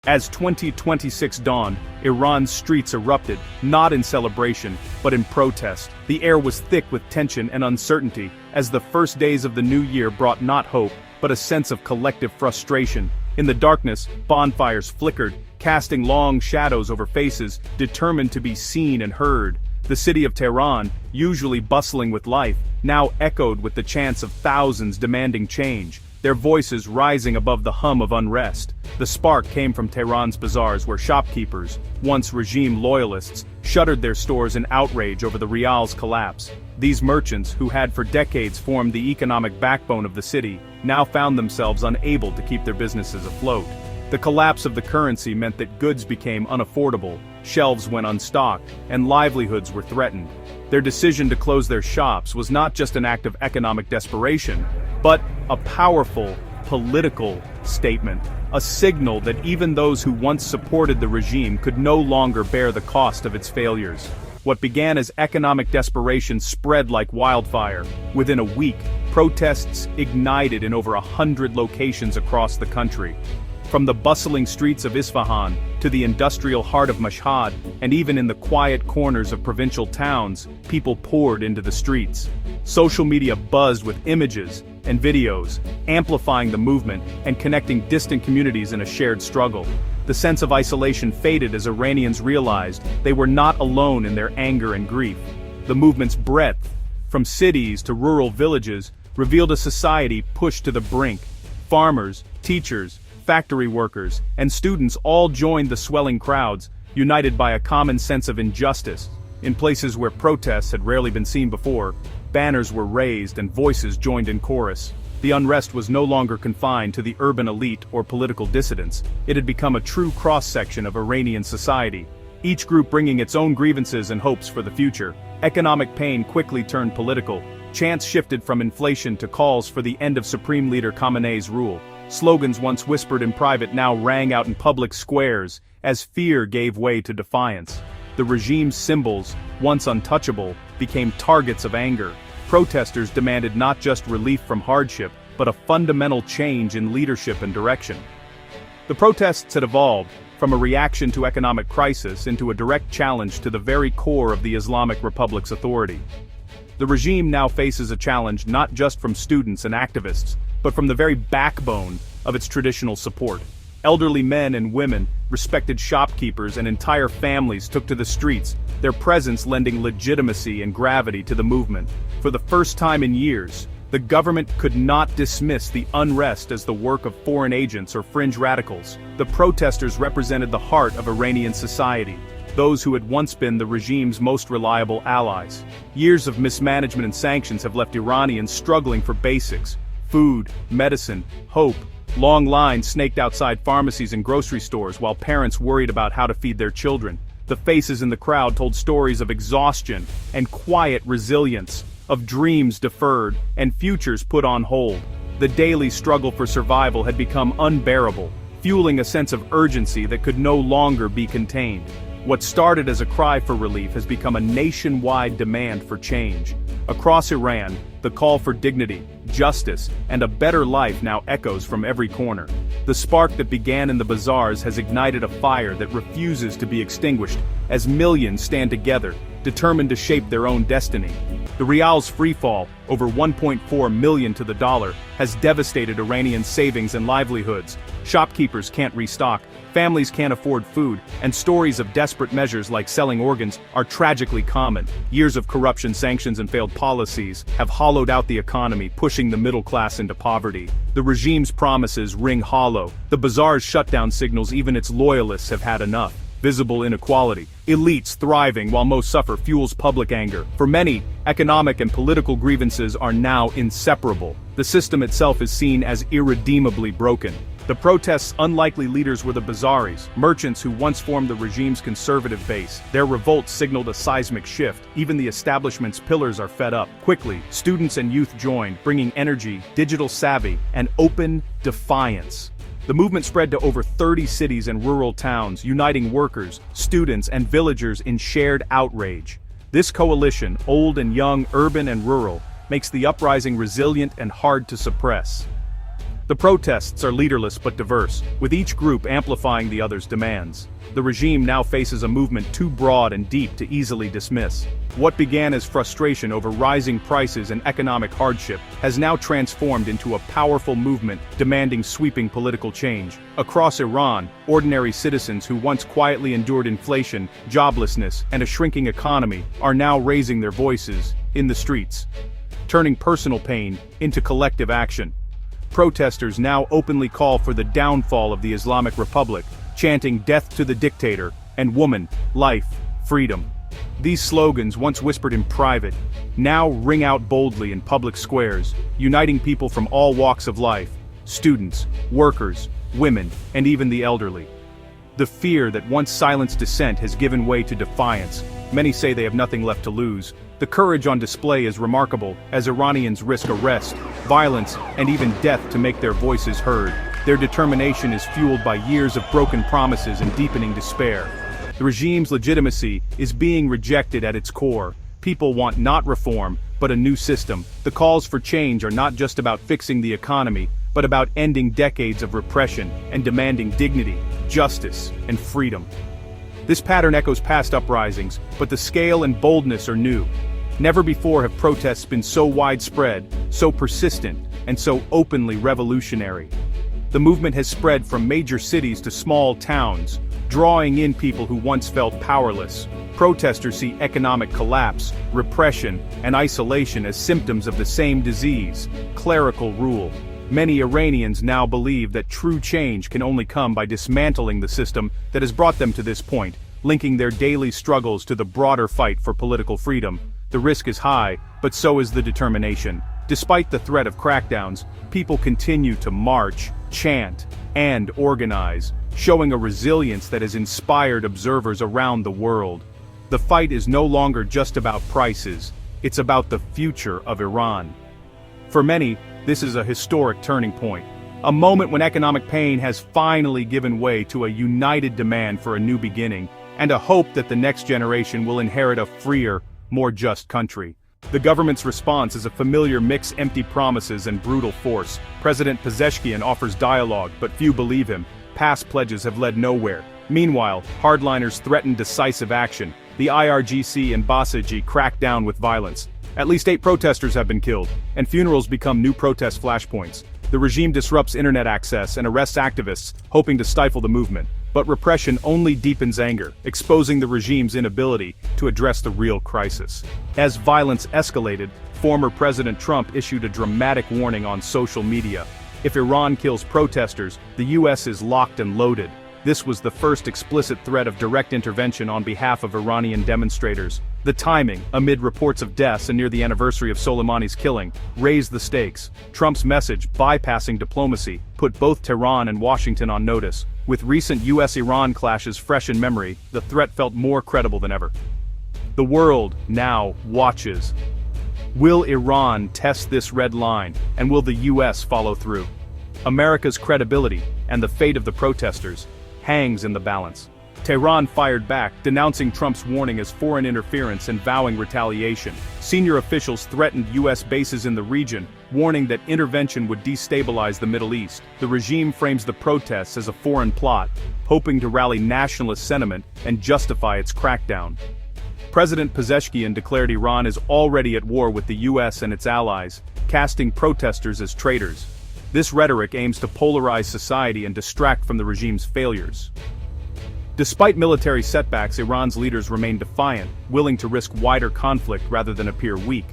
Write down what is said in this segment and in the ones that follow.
As 2026 dawned, Iran's streets erupted, not in celebration, but in protest. The air was thick with tension and uncertainty, as the first days of the new year brought not hope, but a sense of collective frustration. In the darkness, bonfires flickered, casting long shadows over faces, determined to be seen and heard. The city of Tehran, usually bustling with life, now echoed with the chants of thousands demanding change, their voices rising above the hum of unrest. The spark came from Tehran's bazaars where shopkeepers, once regime loyalists, shuttered their stores in outrage over the rial's collapse. These merchants, who had for decades formed the economic backbone of the city, now found themselves unable to keep their businesses afloat. The collapse of the currency meant that goods became unaffordable, shelves went unstocked, and livelihoods were threatened. Their decision to close their shops was not just an act of economic desperation, but a powerful political statement, a signal that even those who once supported the regime could no longer bear the cost of its failures. What began as economic desperation spread like wildfire. Within a week, protests ignited in over 100 locations across the country. From the bustling streets of Isfahan to the industrial heart of Mashhad, and even in the quiet corners of provincial towns, people poured into the streets. Social media buzzed with images and videos, amplifying the movement and connecting distant communities in a shared struggle. The sense of isolation faded as Iranians realized they were not alone in their anger and grief. The movement's breadth, from cities to rural villages, revealed a society pushed to the brink. Farmers, teachers, factory workers, and students all joined the swelling crowds, united by a common sense of injustice. In places where protests had rarely been seen before, banners were raised and voices joined in chorus. The unrest was no longer confined to the urban elite or political dissidents. It had become a true cross-section of Iranian society, each group bringing its own grievances and hopes for the future. Economic pain quickly turned political. Chants shifted from inflation to calls for the end of Supreme Leader Khamenei's rule. Slogans once whispered in private now rang out in public squares, as fear gave way to defiance. The regime's symbols, once untouchable, became targets of anger. Protesters demanded not just relief from hardship, but a fundamental change in leadership and direction. The protests had evolved from a reaction to economic crisis into a direct challenge to the very core of the Islamic Republic's authority. The regime now faces a challenge not just from students and activists, but from the very backbone of its traditional support. Elderly men and women, respected shopkeepers, and entire families took to the streets, their presence lending legitimacy and gravity to the movement. For the first time in years, the government could not dismiss the unrest as the work of foreign agents or fringe radicals. The protesters represented the heart of Iranian society, those who had once been the regime's most reliable allies. Years of mismanagement and sanctions have left Iranians struggling for basics: food, medicine, hope. Long lines snaked outside pharmacies and grocery stores while parents worried about how to feed their children. The faces in the crowd told stories of exhaustion and quiet resilience, of dreams deferred and futures put on hold. The daily struggle for survival had become unbearable, fueling a sense of urgency that could no longer be contained. What started as a cry for relief has become a nationwide demand for change. Across Iran, the call for dignity, justice, and a better life now echoes from every corner. The spark that began in the bazaars has ignited a fire that refuses to be extinguished, as millions stand together, determined to shape their own destiny. The rial's freefall, over 1.4 million to the dollar, has devastated Iranian savings and livelihoods. Shopkeepers can't restock, families can't afford food, and stories of desperate measures like selling organs are tragically common. Years of corruption, sanctions, and failed policies have hollowed out the economy, pushing the middle class into poverty. The regime's promises ring hollow. The bazaar's shutdown signals even its loyalists have had enough. Visible inequality, elites thriving while most suffer, fuels public anger. For many, economic and political grievances are now inseparable. The system itself is seen as irredeemably broken. The protests' unlikely leaders were the Bazaris, merchants who once formed the regime's conservative base. Their revolt signaled a seismic shift. Even the establishment's pillars are fed up. Quickly, students and youth joined, bringing energy, digital savvy, and open defiance. The movement spread to over 30 cities and rural towns, uniting workers, students, and villagers in shared outrage. This coalition, old and young, urban and rural, makes the uprising resilient and hard to suppress. The protests are leaderless but diverse, with each group amplifying the other's demands. The regime now faces a movement too broad and deep to easily dismiss. What began as frustration over rising prices and economic hardship has now transformed into a powerful movement demanding sweeping political change. Across Iran, ordinary citizens who once quietly endured inflation, joblessness, and a shrinking economy are now raising their voices in the streets, turning personal pain into collective action. Protesters now openly call for the downfall of the Islamic Republic, chanting "Death to the dictator" and "Woman, life, freedom." These slogans, once whispered in private, now ring out boldly in public squares, uniting people from all walks of life: students, workers, women, and even the elderly. The fear that once silenced dissent has given way to defiance. Many say they have nothing left to lose. The courage on display is remarkable, as Iranians risk arrest, violence, and even death to make their voices heard. Their determination is fueled by years of broken promises and deepening despair. The regime's legitimacy is being rejected at its core. People want not reform, but a new system. The calls for change are not just about fixing the economy, but about ending decades of repression and demanding dignity, justice, and freedom. This pattern echoes past uprisings, but the scale and boldness are new. Never before have protests been so widespread, so persistent, and so openly revolutionary. The movement has spread from major cities to small towns, drawing in people who once felt powerless. Protesters see economic collapse, repression, and isolation as symptoms of the same disease: clerical rule. Many Iranians now believe that true change can only come by dismantling the system that has brought them to this point, linking their daily struggles to the broader fight for political freedom. The risk is high, but so is the determination. Despite the threat of crackdowns, people continue to march, chant, and organize, showing a resilience that has inspired observers around the world. The fight is no longer just about prices, it's about the future of Iran. For many, this is a historic turning point, a moment when economic pain has finally given way to a united demand for a new beginning, and a hope that the next generation will inherit a freer, more just country. The government's response is a familiar mix: empty promises and brutal force. President Pezeshkian offers dialogue, but few believe him. Past pledges have led nowhere. Meanwhile, hardliners threaten decisive action. The IRGC and Basiji crack down with violence. At least 8 protesters have been killed, and funerals become new protest flashpoints. The regime disrupts internet access and arrests activists, hoping to stifle the movement. But repression only deepens anger, exposing the regime's inability to address the real crisis. As violence escalated, former President Trump issued a dramatic warning on social media. If Iran kills protesters, the US is locked and loaded. This was the first explicit threat of direct intervention on behalf of Iranian demonstrators. The timing, amid reports of deaths and near the anniversary of Soleimani's killing, raised the stakes. Trump's message, bypassing diplomacy, put both Tehran and Washington on notice. With recent US-Iran clashes fresh in memory, the threat felt more credible than ever. The world now watches. Will Iran test this red line, and will the US follow through? America's credibility, and the fate of the protesters, hangs in the balance. Tehran fired back, denouncing Trump's warning as foreign interference and vowing retaliation. Senior officials threatened US bases in the region, warning that intervention would destabilize the Middle East. The regime frames the protests as a foreign plot, hoping to rally nationalist sentiment and justify its crackdown. President Pezeshkian declared Iran is already at war with the US and its allies, casting protesters as traitors. This rhetoric aims to polarize society and distract from the regime's failures. Despite military setbacks, Iran's leaders remain defiant, willing to risk wider conflict rather than appear weak.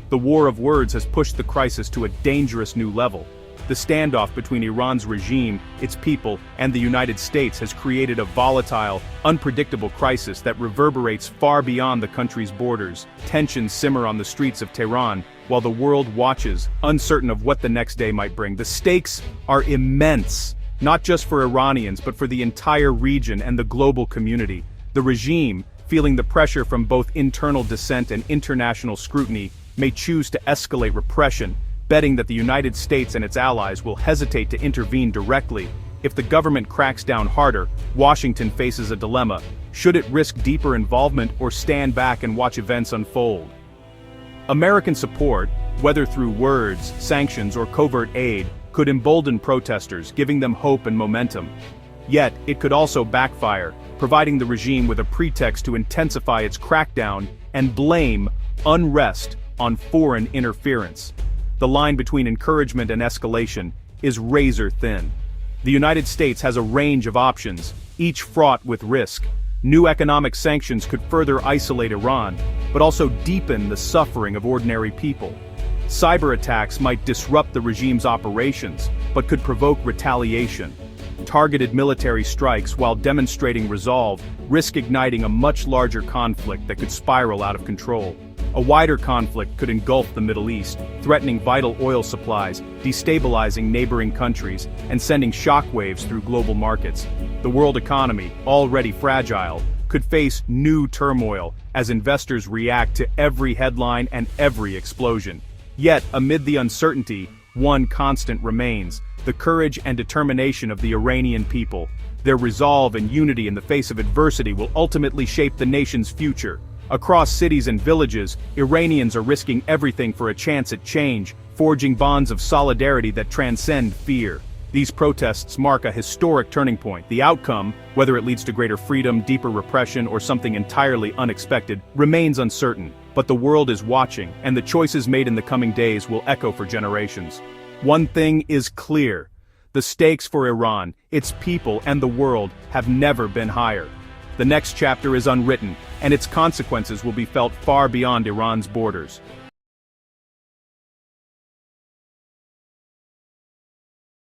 The war of words has pushed the crisis to a dangerous new level. The standoff between Iran's regime, its people, and the United States has created a volatile, unpredictable crisis that reverberates far beyond the country's borders. Tensions simmer on the streets of Tehran, while the world watches, uncertain of what the next day might bring. The stakes are immense, not just for Iranians but for the entire region and the global community. The regime, feeling the pressure from both internal dissent and international scrutiny, may choose to escalate repression, betting that the United States and its allies will hesitate to intervene directly. If the government cracks down harder, Washington faces a dilemma. Should it risk deeper involvement or stand back and watch events unfold? American support, whether through words, sanctions, or covert aid, could embolden protesters, giving them hope and momentum. Yet, it could also backfire, providing the regime with a pretext to intensify its crackdown and blame unrest on foreign interference. The line between encouragement and escalation is razor thin. The United States has a range of options, each fraught with risk. New economic sanctions could further isolate Iran, but also deepen the suffering of ordinary people. Cyber attacks might disrupt the regime's operations, but could provoke retaliation. Targeted military strikes, while demonstrating resolve, risk igniting a much larger conflict that could spiral out of control. A wider conflict could engulf the Middle East, threatening vital oil supplies, destabilizing neighboring countries, and sending shockwaves through global markets. The world economy, already fragile, could face new turmoil as investors react to every headline and every explosion. Yet, amid the uncertainty, one constant remains: the courage and determination of the Iranian people. Their resolve and unity in the face of adversity will ultimately shape the nation's future. Across cities and villages, Iranians are risking everything for a chance at change, forging bonds of solidarity that transcend fear. These protests mark a historic turning point. The outcome, whether it leads to greater freedom, deeper repression, or something entirely unexpected, remains uncertain. But the world is watching, and the choices made in the coming days will echo for generations. One thing is clear: the stakes for Iran, its people, and the world have never been higher. The next chapter is unwritten, and its consequences will be felt far beyond Iran's borders.